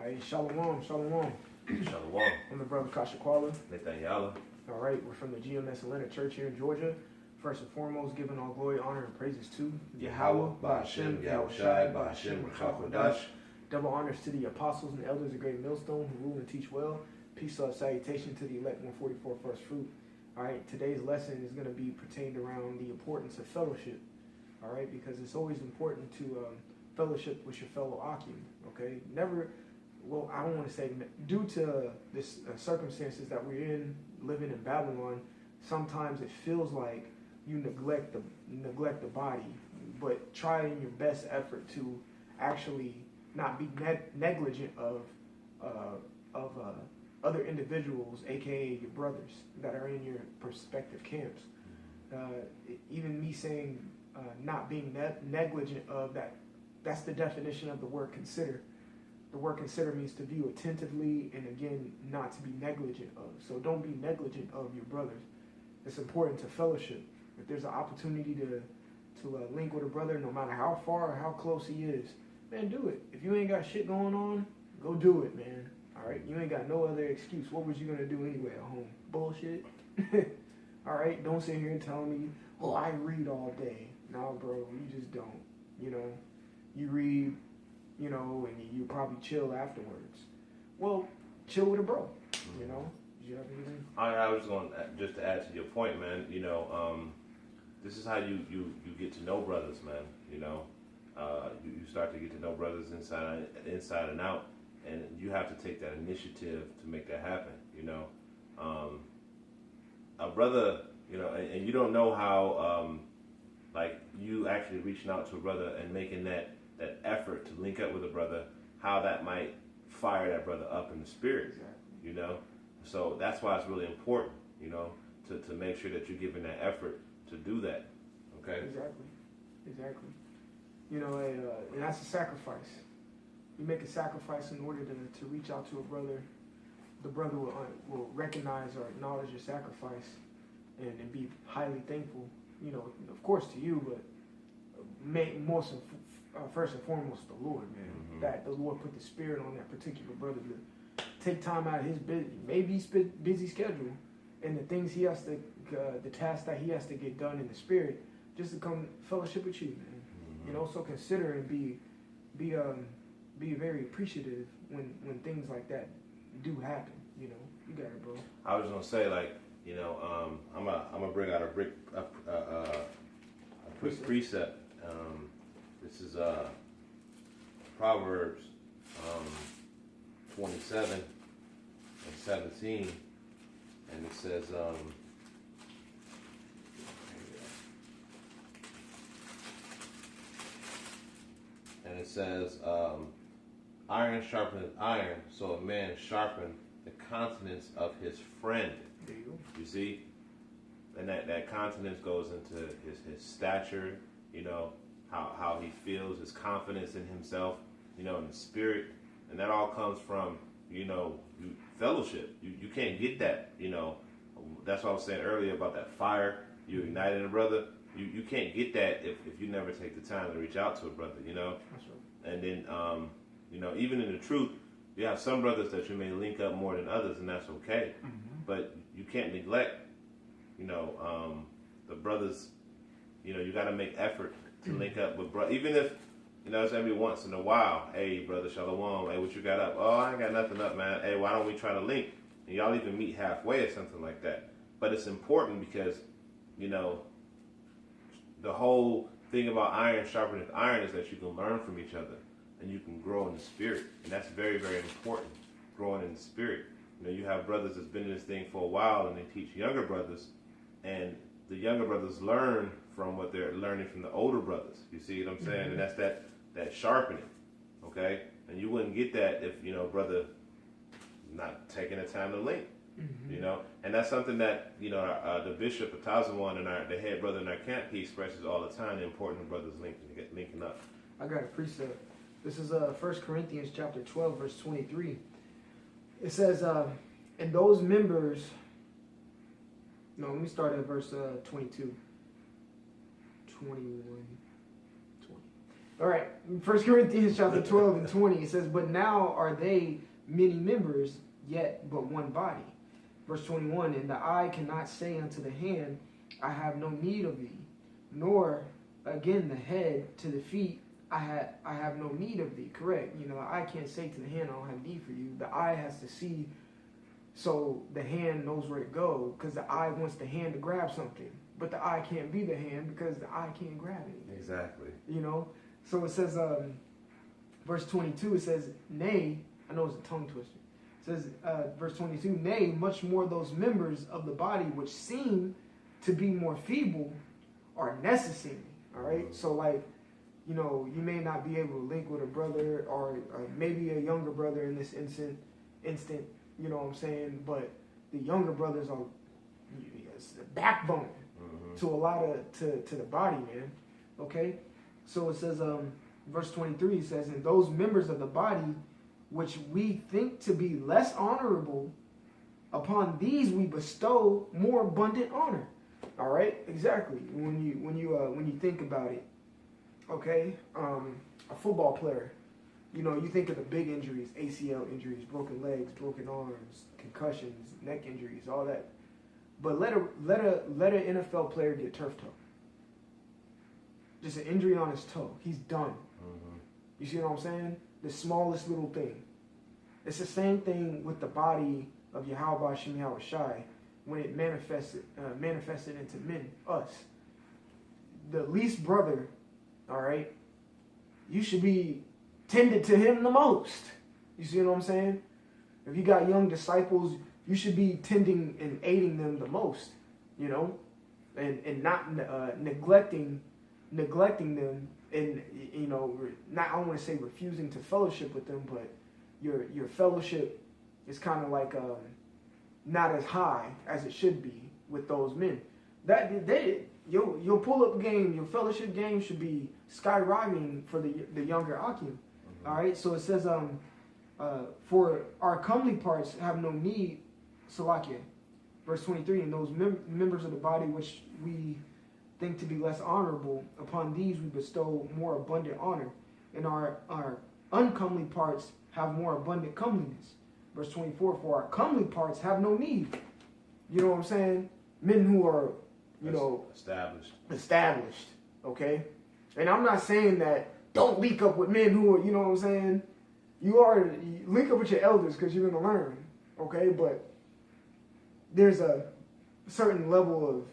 right, shalom, shalom. Shalom. I'm the brother Kashakwala. Nathaniel. All right, we're from the GMS Atlanta Church here in Georgia. First and foremost, giving all glory, honor, and praises to Yahweh, Ba'ashem, Yahushai, Ba'ashem, Ruach Double honors to the apostles and elders of Great Millstone who rule and teach well. Peace, love, salutation to the elect 144 first fruit. All right, today's lesson is going to be pertained around the importance of fellowship. All right, because it's always important to fellowship with your fellow Akim. Okay, never. Well, I don't want to say due to this circumstances that we're in, living in Babylon. Sometimes it feels like you neglect the body, but try in your best effort to actually not be negligent of other individuals, aka your brothers that are in your prospective camps. Even me saying not being negligent of that, that's the definition of the word consider. The word consider means to view attentively and again not to be negligent of. So don't be negligent of your brothers. It's important to fellowship. If there's an opportunity to link with a brother, no matter how far or how close he is, man, do it. If you ain't got shit going on, go do it, man. All right, you ain't got no other excuse. What was you gonna do anyway at home? Bullshit. All right, don't sit here and tell me, oh, I read all day. No, bro, you just don't. You know, you read, you know, and you probably chill afterwards. Well, chill with a bro. You know. Did you have anything? I was going just to add to your point, man. You know, this is how you get to know brothers, man. You know, you start to get to know brothers inside and out, and you have to take that initiative to make that happen. You know, a brother, you know, and you don't know how, like you actually reaching out to a brother and making that effort to link up with a brother, how that might fire that brother up in the spirit. Exactly. You know. So that's why it's really important, you know, to make sure that you're giving that effort to do that. Okay. Exactly. You know, and that's a sacrifice. You make a sacrifice in order to reach out to a brother. The brother will recognize or acknowledge your sacrifice and be highly thankful. You know, of course to you, but first and foremost the Lord, man. Mm-hmm. That the Lord put the spirit on that particular brother to take time out of his busy schedule and the things he has to, the tasks that he has to get done in the spirit, just to come fellowship with you, man. Mm-hmm. You know, so consider and be very appreciative when things like that do happen. You know, you got it, bro. I was gonna say, like, you know, I'm gonna bring out a quick precept. This is Proverbs 27 and 17, and it says, iron sharpeneth iron, so a man sharpen the countenance of his friend. There you go. You see? And that countenance goes into his stature, you know, how he feels, his confidence in himself, you know, in the spirit. And that all comes from, you know, fellowship. You can't get that, you know. That's what I was saying earlier about that fire you ignited a brother. You can't get that if you never take the time to reach out to a brother, you know. That's right. And then, you know, even in the truth, you have some brothers that you may link up more than others, and that's okay. Mm-hmm. But you can't neglect, you know, the brothers. You know, you got to make effort to link up with brothers, even if, you know, it's every once in a while. Hey, brother Shalom. Hey, what you got up? Oh, I ain't got nothing up, man. Hey, why don't we try to link? And y'all even meet halfway or something like that. But it's important because, you know, the whole thing about iron sharpening iron is that you can learn from each other and you can grow in the spirit. And that's very, very important, growing in the spirit. You know, you have brothers that's been in this thing for a while and they teach younger brothers, and the younger brothers learn from what they're learning from the older brothers. You see what I'm saying? Mm-hmm. And that's that sharpening, okay? And you wouldn't get that if, you know, brother not taking the time to link, mm-hmm. you know? And that's something that, you know, the Bishop of Tazawan and the head brother in our camp, he expresses all the time, the importance of brothers linking up. I got a precept. This is 1 Corinthians chapter 12, verse 23. It says, and those members... No, let me start at verse 22. 21, 20. All right. 1 Corinthians chapter 12 and 20, it says, but now are they many members, yet but one body. Verse 21, and the eye cannot say unto the hand, I have no need of thee, nor again the head to the feet, I have no need of thee. Correct. You know, the eye can't say to the hand, I don't have need for you. The eye has to see, so the hand knows where to go, because the eye wants the hand to grab something. But the eye can't be the hand because the eye can't grab it. Exactly. You know? So it says, verse 22, it says, nay, I know it's a tongue twister. It says, verse 22, nay, much more those members of the body which seem to be more feeble are necessary. All right? So, like, you know, you may not be able to link with a brother or maybe a younger brother in this instant, you know what I'm saying? But the younger brothers are the backbone to a lot of, to the body, man. Okay? So it says, verse 23, it says, and those members of the body which we think to be less honorable, upon these we bestow more abundant honor. All right, exactly. When you think about it, okay, a football player, you know, you think of the big injuries, ACL injuries, broken legs, broken arms, concussions, neck injuries, all that. But let an NFL player get turf toe. Just an injury on his toe, he's done. You see what I'm saying? The smallest little thing. It's the same thing with the body of Yahweh Shem Yahweh Shai when it manifested into men, us. The least brother, all right, you should be tended to him the most. You see what I'm saying? If you got young disciples, you should be tending and aiding them the most, you know, and not neglecting them, and, you know, not, I don't want to say refusing to fellowship with them, but your fellowship is kind of like not as high as it should be with those men. Your pull-up game, your fellowship game should be skyrocketing for the younger Akim. All right, so it says, for our comely parts have no need, Salakia. Verse 23, and those members of the body which we think to be less honorable, upon these we bestow more abundant honor, and our uncomely parts have more abundant comeliness. Verse 24, for our comely parts have no need. You know what I'm saying? Men who are, you know, established, okay? And I'm not saying that don't link up with men who are, you know what I'm saying? You link up with your elders because you're going to learn, okay? But there's a certain level of,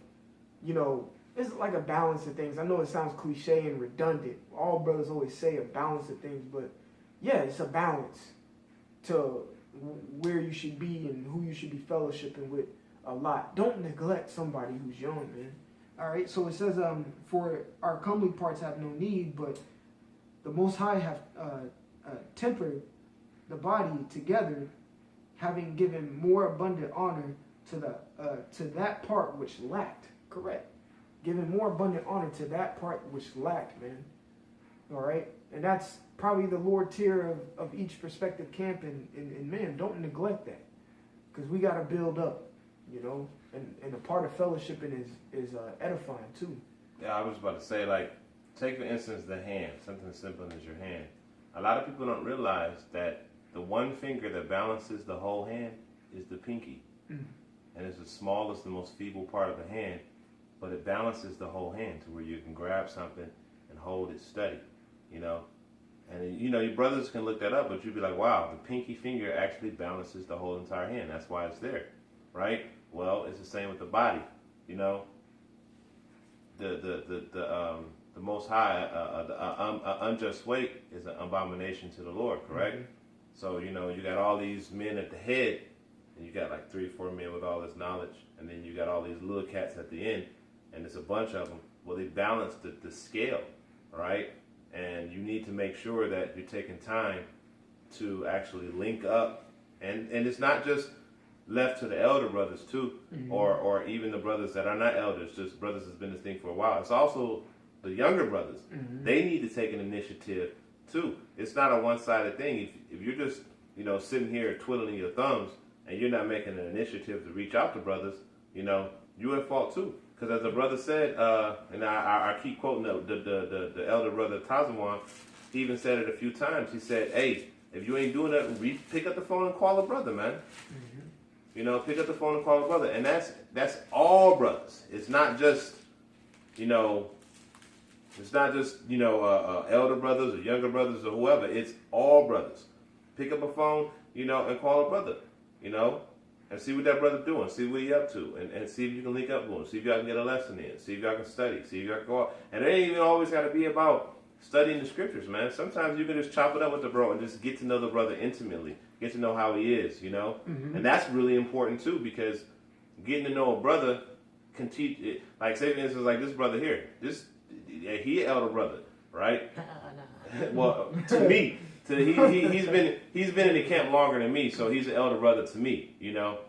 you know, it's like a balance of things. I know it sounds cliche and redundant. All brothers always say a balance of things, but yeah, it's a balance to where you should be and who you should be fellowshipping with a lot. Don't neglect somebody who's young, man. All right, so it says, for our comely parts have no need, but the Most High have tempered the body together, having given more abundant honor to that part which lacked. Correct. Giving more abundant honor to that part which lacked, man. All right? And that's probably the Lord tier of each prospective camp, and man, don't neglect that. Because we got to build up, you know? And a part of fellowshipping is edifying, too. Yeah, I was about to say, like, take for instance the hand, something as simple as your hand. A lot of people don't realize that the one finger that balances the whole hand is the pinky. And it's the smallest, the most feeble part of the hand, but it balances the whole hand to where you can grab something and hold it steady, you know. And, you know, your brothers can look that up, but you'd be like, wow, the pinky finger actually balances the whole entire hand. That's why it's there, right? Well, it's the same with the body, you know. The Most High, unjust weight is an abomination to the Lord, correct? So, you know, you got all these men at the head, and you got like 3 or 4 men with all this knowledge, and then you got all these little cats at the end, and there's a bunch of them. Well, they balance the scale, right? And you need to make sure that you're taking time to actually link up, and it's not just left to the elder brothers too, or even the brothers that are not elders, just brothers that's been this thing for a while. It's also the younger brothers. They need to take an initiative too. It's not a one-sided thing. If you're just, you know, sitting here twiddling your thumbs and you're not making an initiative to reach out to brothers, you know, you're at fault too. Because as the brother said, and I keep quoting the elder brother Tazawan, he even said it a few times. He said, hey, if you ain't doing that, pick up the phone and call a brother, man. You know, pick up the phone and call a brother. And that's all brothers. It's not just, you know, elder brothers or younger brothers or whoever. It's all brothers. Pick up a phone, you know, and call a brother, you know, and see what that brother's doing. See what he's up to. And see if you can link up with him. See if y'all can get a lesson in. See if y'all can study. See if y'all can go out. And it ain't even always got to be about studying the scriptures, man. Sometimes you can just chop it up with the bro and just get to know the brother intimately. Get to know how he is, you know. And that's really important, too, because getting to know a brother can teach it. Like, say, for instance, like this brother here. He an elder brother, right? Well, to me. He's been in the camp longer than me, so he's an elder brother to me, you know.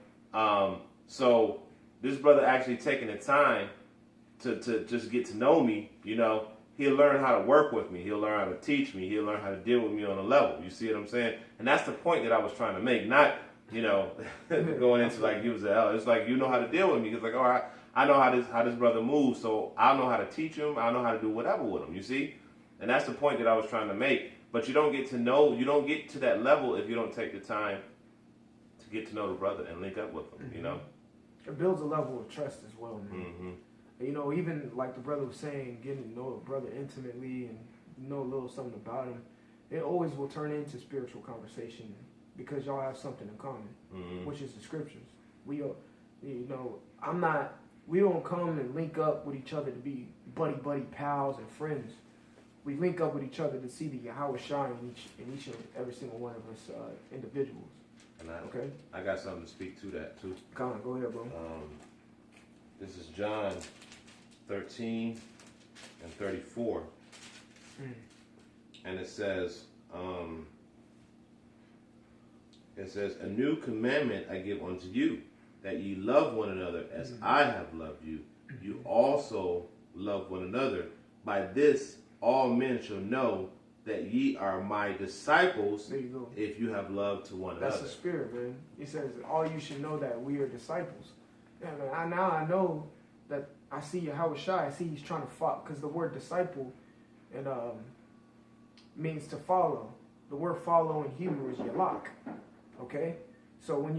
So this brother actually taking the time to just get to know me, you know. He'll learn how to work with me. He'll learn how to teach me. He'll learn how to deal with me on a level. You see what I'm saying? And that's the point that I was trying to make. Not, you know, going into like he was an elder. It's like you know how to deal with me. It's like, all right, I know how this brother moves, so I know how to teach him. I know how to do whatever with him. You see? And that's the point that I was trying to make. But you don't get to that level if you don't take the time to get to know the brother and link up with him, you know? It builds a level of trust as well, man. You know, even like the brother was saying, getting to know a brother intimately and know a little something about him, it always will turn into spiritual conversation because y'all have something in common, which is the scriptures. We don't come and link up with each other to be buddy pals and friends. We link up with each other to see the Yahweh shine in each and every single one of us individuals. And I got something to speak to that too. Come on, go ahead, bro. This is John 13 and 34. And it says, a new commandment I give unto you, that ye love one another as I have loved you. You also love one another. By this all men shall know that ye are my disciples if you have love to one another. That's the spirit, man. He says, all you should know that we are disciples. And now I know that I see Yahweh Shai. I see he's trying to follow, because the word disciple means to follow. The word follow in Hebrew is yalak. Okay? So when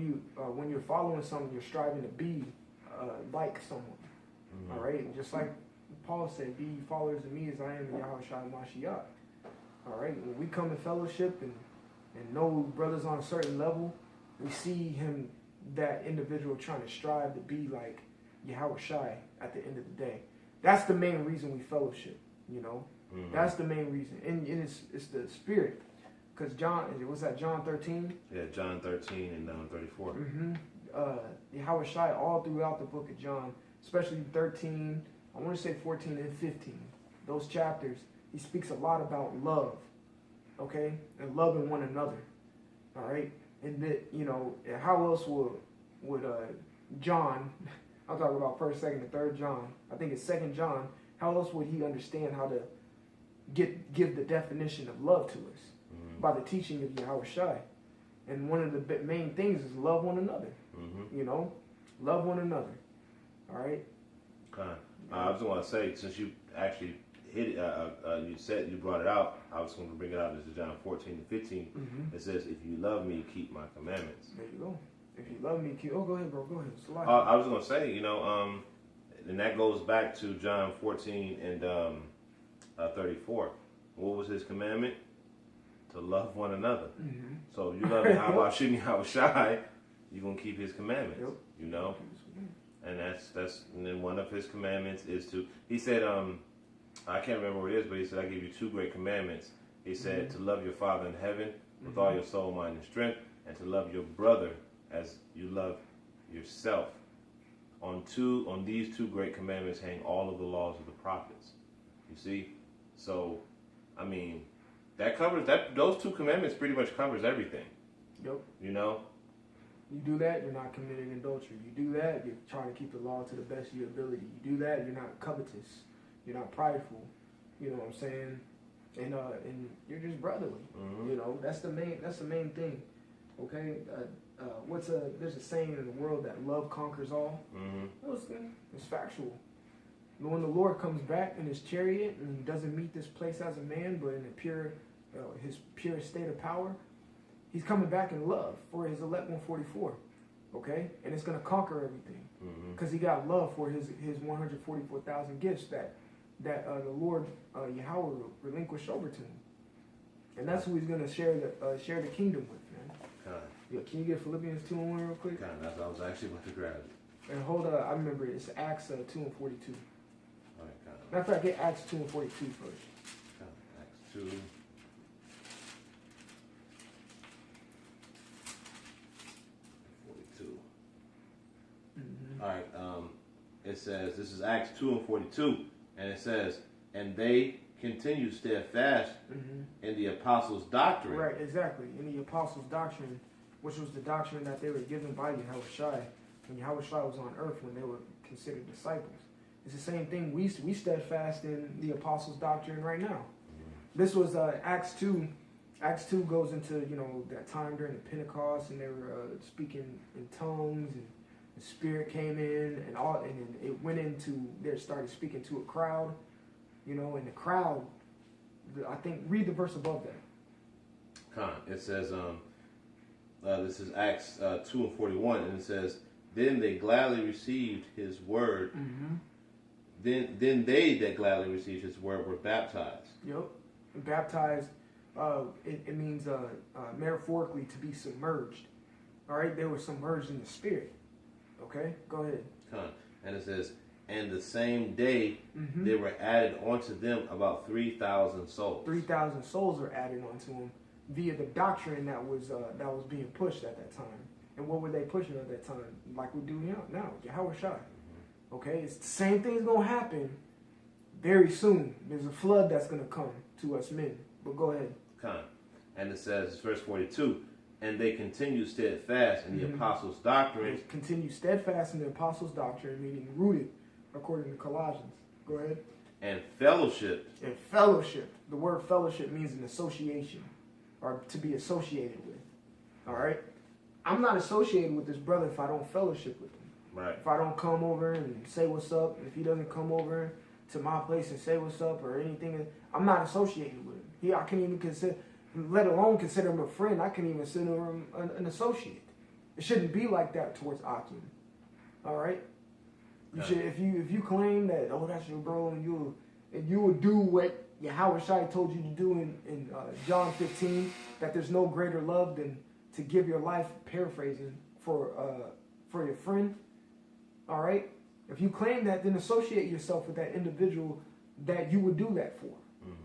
you're following someone, you're striving to be like someone. All right? Just like Paul said, be followers of me as I am in Yahweh Shai Mashiach. All right? When we come to fellowship and know brothers on a certain level, we see him, that individual, trying to strive to be like Yahweh Shai at the end of the day. That's the main reason we fellowship, you know? That's the main reason. And it's the spirit. Because John 13? Yeah, John 13 and 34. Yahweh Shai all throughout the book of John, especially 13, I want to say 14 and 15. Those chapters, he speaks a lot about love, okay? And loving one another, all right? And that, you know, how else would John, I'm talking about 1st, 2nd, and 3rd John, I think it's 2nd John, how else would he understand how to give the definition of love to us? By the teaching of Yahweh Shai. And one of the main things is love one another. You know? Love one another. All right? I just want to say, since you actually hit it, you brought it out, I was going to bring it out. This is John 14 and 15. It says, if you love me, keep my commandments. There you go. If you love me, keep... Oh, go ahead, bro. Go ahead. I was going to say, you know, and that goes back to John 14 and 34. What was his commandment? To love one another. So if you love Yahweh Shai, you're going to keep his commandments, you know? And and then one of his commandments is to, he said, I can't remember what it is, but he said, I give you 2 great commandments. He said to love your Father in heaven with all your soul, mind, and strength, and to love your brother as you love yourself. On these 2 great commandments hang all of the laws of the prophets. You see? So, I mean, that covers those 2 commandments pretty much covers everything. You know? You do that, you're not committing adultery. You do that, you're trying to keep the law to the best of your ability. You do that, you're not covetous. You're not prideful. You know what I'm saying? And you're just brotherly. You know, that's the main thing. Okay? There's a saying in the world that love conquers all. It's factual. But when the Lord comes back in his chariot and he doesn't meet this place as a man, but in a pure, his pure state of power, he's coming back in love for his elect 144. Okay? And it's going to conquer everything. Because he got love for his 144,000 gifts that the Lord Yahweh relinquished over to him. And that's who he's going to share the kingdom with, man. Yeah, can you get Philippians 2:1 real quick? That's I was actually about to grab it. And hold up, I remember it's Acts 2:42. All right, Matter of fact, get Acts 2:42 first. Acts 2. All right, it says, this is Acts 2:42, and it says, and they continue steadfast in the apostles' doctrine. Right, exactly. In the apostles' doctrine, which was the doctrine that they were given by Yahushua when Yahushua was on earth when they were considered disciples. It's the same thing. We steadfast in the apostles' doctrine right now. This was Acts 2. Acts 2 goes into, that time during the Pentecost, and they were speaking in tongues, and the Spirit came in, and then it went into, they started speaking to a crowd, and the crowd, I think, read the verse above that. It says, this is Acts 2:41, and it says, then they gladly received his word. Then they that gladly received his word were baptized. Yep. And baptized, it means metaphorically to be submerged. All right? They were submerged in the Spirit. Okay? Go ahead. And it says, and the same day they were added onto them about 3,000 souls. 3,000 souls are added onto them via the doctrine that was being pushed at that time. And what were they pushing at that time? Like we do now, Yahushua. Okay? It's the same thing's going to happen very soon. There's a flood that's going to come to us men. But go ahead. And it says, verse 42, and they continue steadfast in the apostles' doctrine. They continue steadfast in the apostles' doctrine, meaning rooted, according to Colossians. Go ahead. And fellowship. And fellowship. The word fellowship means an association, or to be associated with. All right? I'm not associated with this brother if I don't fellowship with him. Right. If I don't come over and say what's up, if he doesn't come over to my place and say what's up or anything, I'm not associated with him. I can't even consider, let alone consider him a friend, I can't even consider him an associate. It shouldn't be like that towards Akim. All right? You should, if you claim that, that's your bro, and you will do what Yahushua told you to do in John 15, that there's no greater love than to give your life, paraphrasing, for your friend. All right? If you claim that, then associate yourself with that individual that you would do that for.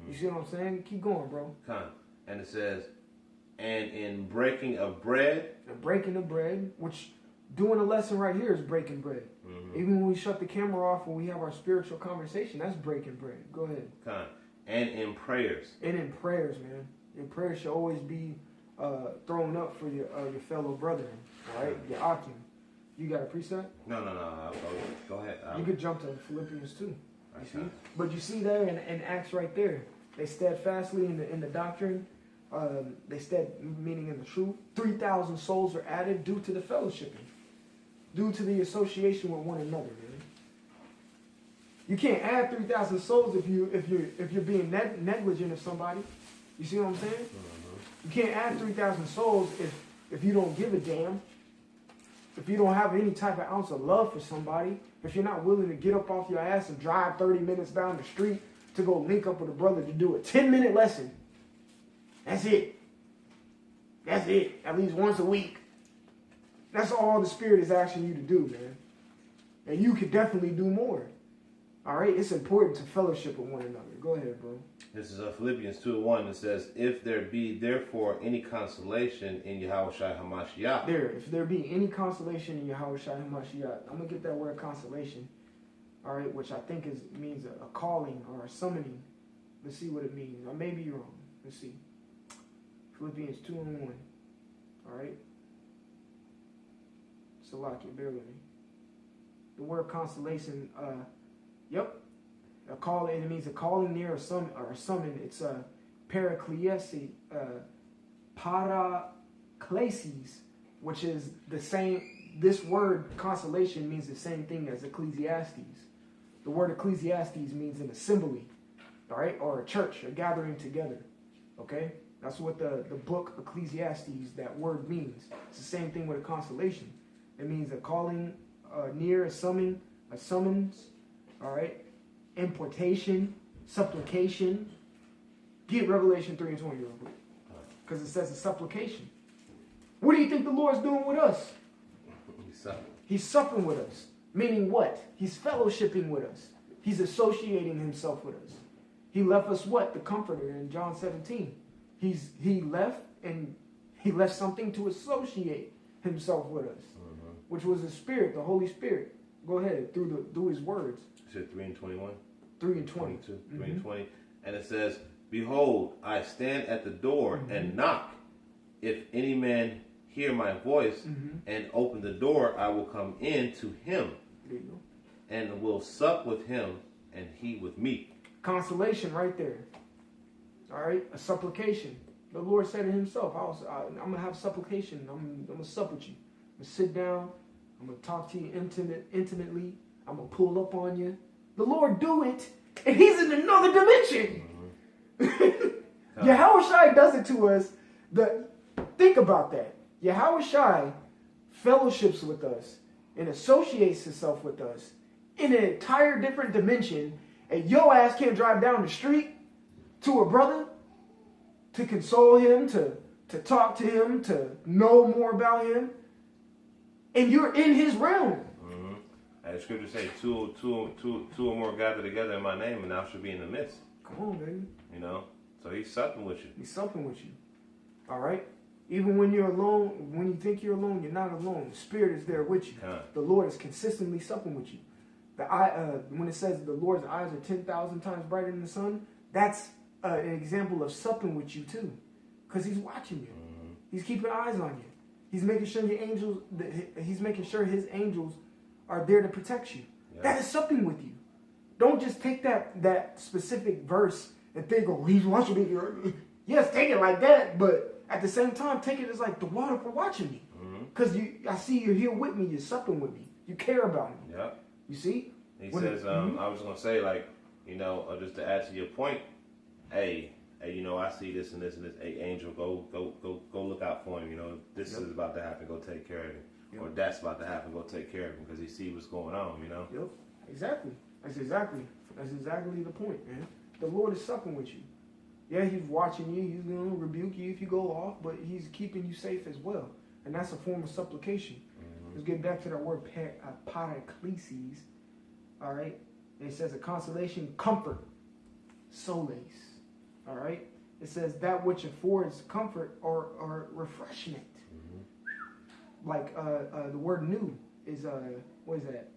You see what I'm saying? Keep going, bro. And it says, and in breaking of bread. And breaking of bread, which doing a lesson right here is breaking bread. Even when we shut the camera off and we have our spiritual conversation, that's breaking bread. Go ahead. And in prayers. And in prayers, man. Your prayers should always be thrown up for your fellow brethren. All right? Your Akim. You got a precept? No. Go ahead. You could jump to Philippians 2. You see? But you see there in Acts right there, they steadfastly in the doctrine, meaning in the truth. 3,000 souls are added due to the fellowshipping, due to the association with one another, man. You can't add 3,000 souls if you're being negligent of somebody. You see what I'm saying? You can't add 3,000 souls if you don't give a damn. If you don't have any type of ounce of love for somebody, if you're not willing to get up off your ass and drive 30 minutes down the street to go link up with a brother to do a 10-minute lesson. That's it. That's it. At least once a week. That's all the Spirit is asking you to do, man. And you could definitely do more. All right? It's important to fellowship with one another. Go ahead, bro. This is Philippians 2:1. It says, if there be therefore any consolation in Yahushua HaMashiach. If there be any consolation in Yahushua HaMashiach. I'm going to get that word consolation. All right? Which I think means a calling or a summoning. Let's see what it means. I may be wrong. Let's see. Philippians 2:1. All right? Salakia, bear with me. The word consolation, a call, it means a calling near or a summon. It's a paraklesis, paraklesis, which is the same. This word consolation means the same thing as Ecclesiastes. The The word Ecclesiastes means an assembly, all right, or a church, a gathering together, okay? That's what the book Ecclesiastes, that word means. It's the same thing with a consolation. It means a calling near, a summons, all right? Importation, supplication. Get Revelation 3 and 20 real quick. Because it says a supplication. What do you think the Lord's doing with us? He's supping with us. Meaning what? He's fellowshipping with us. He's associating himself with us. He left us what? The Comforter in John 17. He left something to associate himself with us, which was the Spirit, the Holy Spirit. Go ahead, through his words. You said 3 and 21? 3 and 20. 22, 3 and 20. And it says, behold, I stand at the door and knock. If any man hear my voice and open the door, I will come in to him. There you go. And will sup with him and he with me. Consolation right there. All right, a supplication. The Lord said it himself. I'm going to have supplication. I'm going to sup with you. I'm going to sit down. I'm going to talk to you intimately. I'm going to pull up on you. The Lord do it, and he's in another dimension. Yahushua does it to us. Think about that. Yahushua fellowships with us and associates himself with us in an entire different dimension, and your ass can't drive down the street to a brother to console him, to talk to him, to know more about him, and you're in his realm. As scripture says, two or more gather together in my name, and I shall be in the midst. Come on, baby. You know, so he's supping with you. He's supping with you. All right. Even when you're alone, when you think you're alone, you're not alone. The Spirit is there with you. The Lord is consistently supping with you. When it says the Lord's eyes are 10,000 times brighter than the sun, that's an example of supping with you too, because he's watching you. He's keeping eyes on you. He's making sure He's making sure his angels are there to protect you. Yeah. That is supping with you. Don't just take that specific verse and think, oh, he's watching me. Yes, take it like that, but at the same time, take it as like the water for watching me. Because I see you're here with me. You're supping with me. You care about me. Yeah. You see? He says, I was going to say, like, you know, just to add to your point, hey, you know, I see this and this and this. Hey, angel, go look out for him. You know, this is about to happen. Go take care of him. Or that's about to happen. Go take care of him because he see what's going on. You know. Yep. Exactly. That's exactly the point, man. The Lord is supping with you. Yeah, he's watching you. He's going to rebuke you if you go off, but he's keeping you safe as well. And that's a form of supplication. Let's get back to that word paraklesis. All right. It says a consolation, comfort, solace. All right. It says that which affords comfort or refreshment. Like the word new is what is that?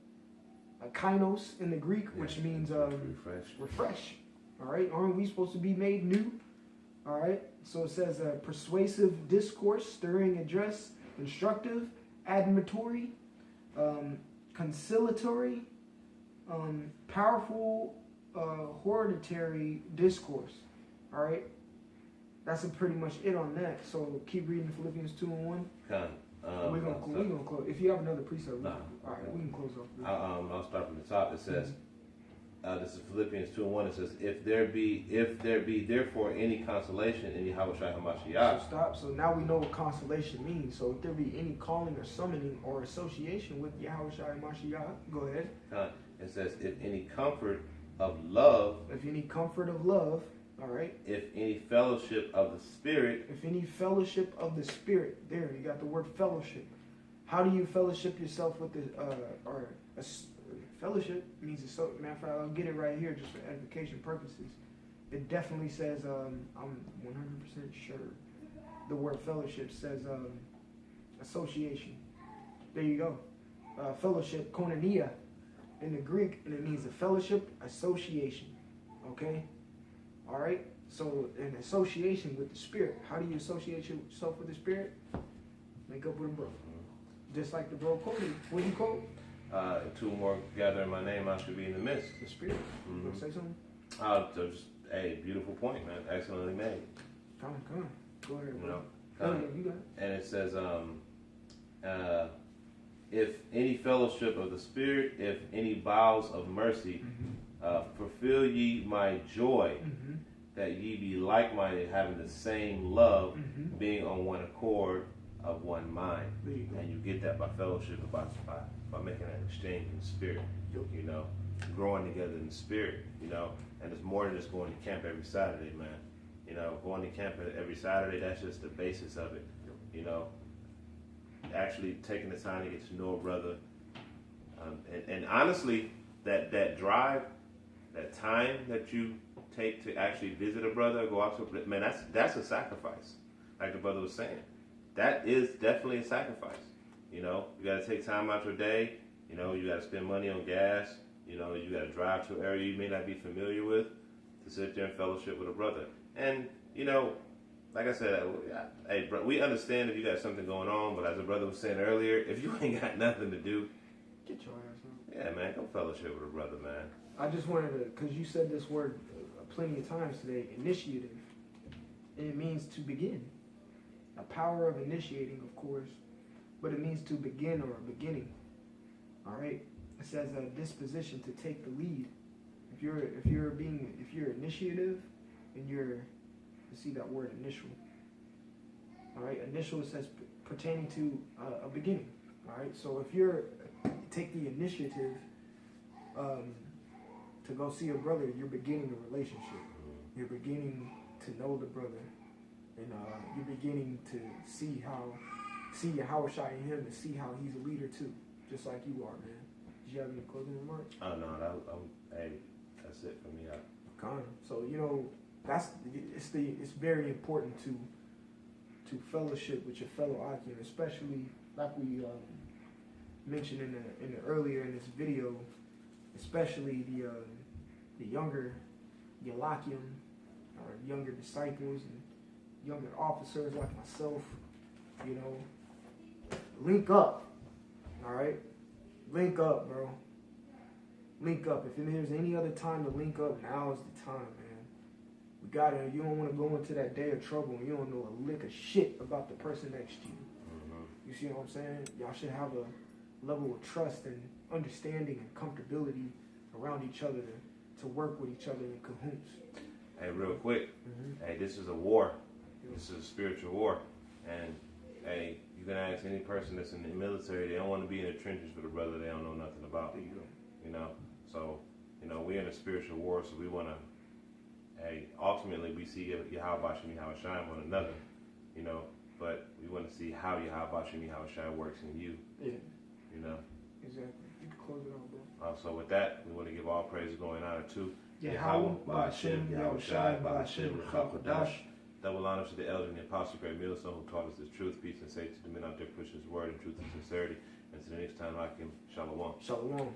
Kainos in the Greek, which means refresh. All right. Aren't we supposed to be made new? All right. So it says persuasive discourse, stirring address, instructive, admonitory, conciliatory, powerful, hortatory discourse. All right. That's pretty much it on that. So keep reading Philippians 2 and 1. We're gonna close. If you have another precept, all right, we can close off. I'll start from the top. It says, this is Philippians 2 and 1. It says, if there be therefore any consolation in Yahushua HaMashiach. So stop. So now we know what consolation means. So if there be any calling or summoning or association with Yahushua HaMashiach, go ahead. It says, if any comfort of love. If any comfort of love. All right. If any fellowship of the Spirit. If any fellowship of the Spirit. There, you got the word fellowship. How do you fellowship yourself with the fellowship means matter of fact, I'll get it right here just for edification purposes. It definitely says, I'm 100% sure. The word fellowship says association. There you go. Fellowship, koinonia in the Greek, and it means a fellowship association. Okay? All right? So, an association with the Spirit. How do you associate yourself with the Spirit? Make up with a bro. Just like the bro quoted. What did he quote? Two more gather in my name, I should be in the midst. The Spirit. You want to say something? Just a beautiful point, man. Excellently made. Come on. Go ahead. You know, you got it. and it says, if any fellowship of the Spirit, if any bowels of mercy, fulfill ye my joy, that ye be like-minded, having the same love, being on one accord, of one mind. And you get that by fellowship, by making an exchange in spirit, you know, growing together in the spirit, you know. And it's more than just going to camp every Saturday, man. You know, going to camp every Saturday, that's just the basis of it, you know. Actually taking the time to get to know a brother. And honestly, that drive, that time that you take to actually visit a brother, go out to a, man, that's a sacrifice. Like the brother was saying, that is definitely a sacrifice. You know, you got to take time out your day. You know, you got to spend money on gas. You know, you got to drive to an area you may not be familiar with to sit there and fellowship with a brother. And you know, like I said, hey, bro, we understand if you got something going on, but as a brother was saying earlier, if you ain't got nothing to do, get your ass up. Yeah, man, go fellowship with a brother, man. I just wanted to, because you said this word plenty of times today, initiative. And it means to begin. A power of initiating, of course, but it means to begin or a beginning. All right? It says a disposition to take the lead. If you're initiative, and you see that word initial. All right? Initial says pertaining to a beginning. All right? So if you take the initiative to go see a brother, you're beginning a relationship. You're beginning to know the brother. And you're beginning to see Yahushua in him and see how he's a leader too, just like you are, man. Did you have any closing remarks? Oh no, hey, that's it for me. So you know, it's very important to fellowship with your fellow Akim, especially like we mentioned in the earlier in this video, especially the younger Yalakim, or younger disciples and younger officers like myself. You know, link up. All right, link up, bro. Link up. If there's any other time to link up, now is the time, man. You don't want to go into that day of trouble and you don't know a lick of shit about the person next to you. You see what I'm saying? Y'all should have a level of trust and understanding and comfortability around each other to work with each other in cahoots. Hey, real quick. Hey, this is a war. This is a spiritual war. And, hey, you can ask any person that's in the military, they don't want to be in the trenches with a brother they don't know nothing about. You know? So, you know, we're in a spiritual war, so we want to, hey, ultimately we see Yahweh Shem Yahweh Shai one another, you know, but we want to see how Yahweh Shem Yahweh Shai works in you. Yeah. You know? Exactly. You can close it out, bro. So with that, we want to give all praise going honor to Yahweh Shem Yahweh Shai Shem Chakadash. Double honor to the elder and the apostle, Great Millstone, who taught us this truth, peace, and safety to the men out there pushing his word in truth and sincerity. And to the next time, Hakim, Shalom. Shalom.